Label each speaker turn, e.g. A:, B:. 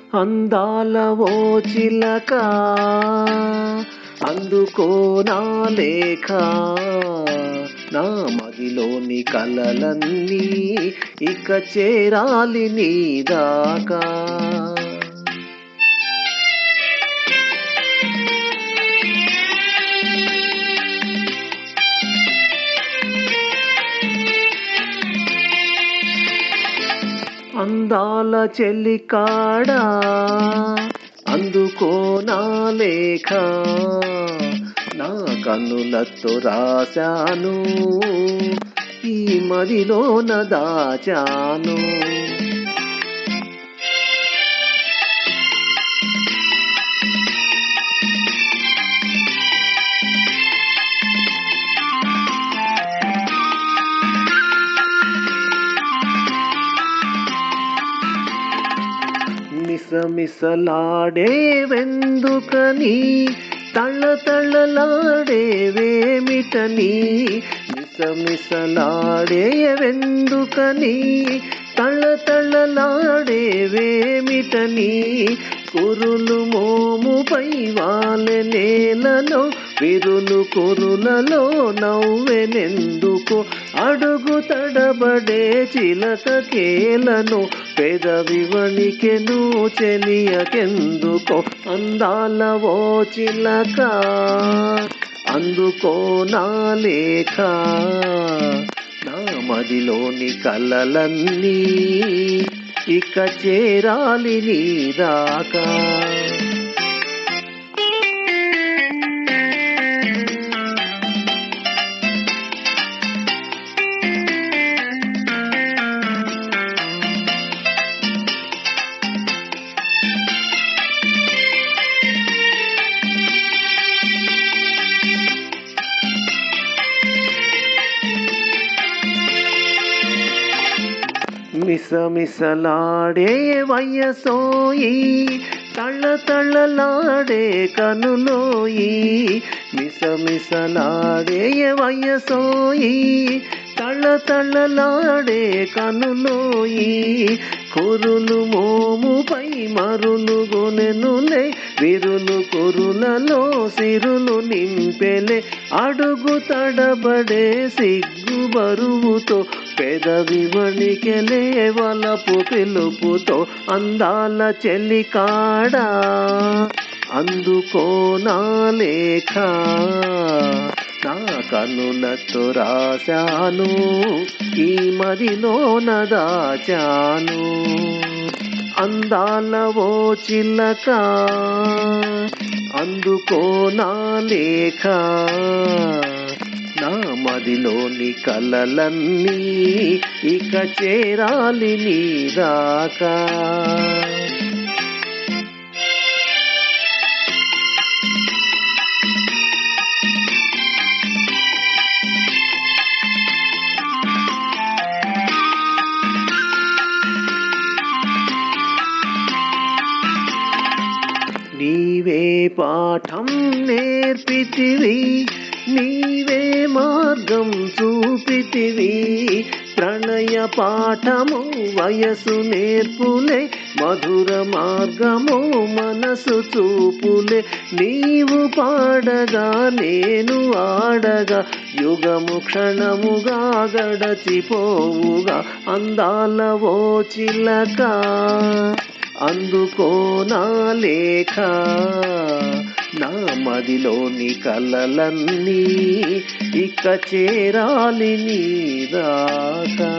A: అందాల ఓ చిలక అందుకో నా లేఖ, నా మదిలోని కలలన్నీ ఇక చేరాలి నీ దాకా. అందాల చెల్లికాడా అందుకో నా లేఖ, నా కన్నులతో రాశాను ఈ మదిలోన దాచాను. మిసమిసలాడే వెందుకని, తళతళలాడేవేమిటని, మిసమిసలాడే వెందుకని, తళతళలాడేవేమిటని, కురులు మోముపై వాలె నేలలో, విరులు కురులలో నవ్వెనెందుకు, అడుగు తడబడే చిలక కేలను, పెదవి వణికెను చెలియకెందుకో. అందాల ఓ చిలక అందుకో నా లేఖ, నా మదిలోని కలలన్నీ ఇక చేరాలి నీ దాకా. మిసమిసలాడే వయసోయి, తళతళలాడే కనులోయి, మిసమిసలాడే వయసోయి, తళతళలాడే కనులోయి, కురులు మోముపై మరులు గొనెనులే, విరులు కురులలో సిరులు నింపెలే, అడుగు తడబడే సిగ్గు బరువుతో, పెదవి వణికెలే వలపు పిలుపుతో. అందాల చెలికాడా అందుకో నా లేఖ, నా కనులతో రాశాను ఈ మదిలోన దాచాను. అందాల ఓ చిలక అందుకో నా లేఖ, నా మదిలోని కలలన్నీ ఇక చేరాలి నీ దాకా. నీవే పాఠం నేర్పితివి, నీవే మార్గం చూపితివి, ప్రణయ పాఠము వయసు నేర్పులే, మధుర మార్గము మనసు చూపులే, నీవు పాడగా నేను ఆడగా, యుగము క్షణముగా గడచిపోవుగా. అందాల ఓ చిలక అందుకో నా లేఖ, నా మదిలోని కలలన్నీ ఇక చేరాలి నీ దాకా.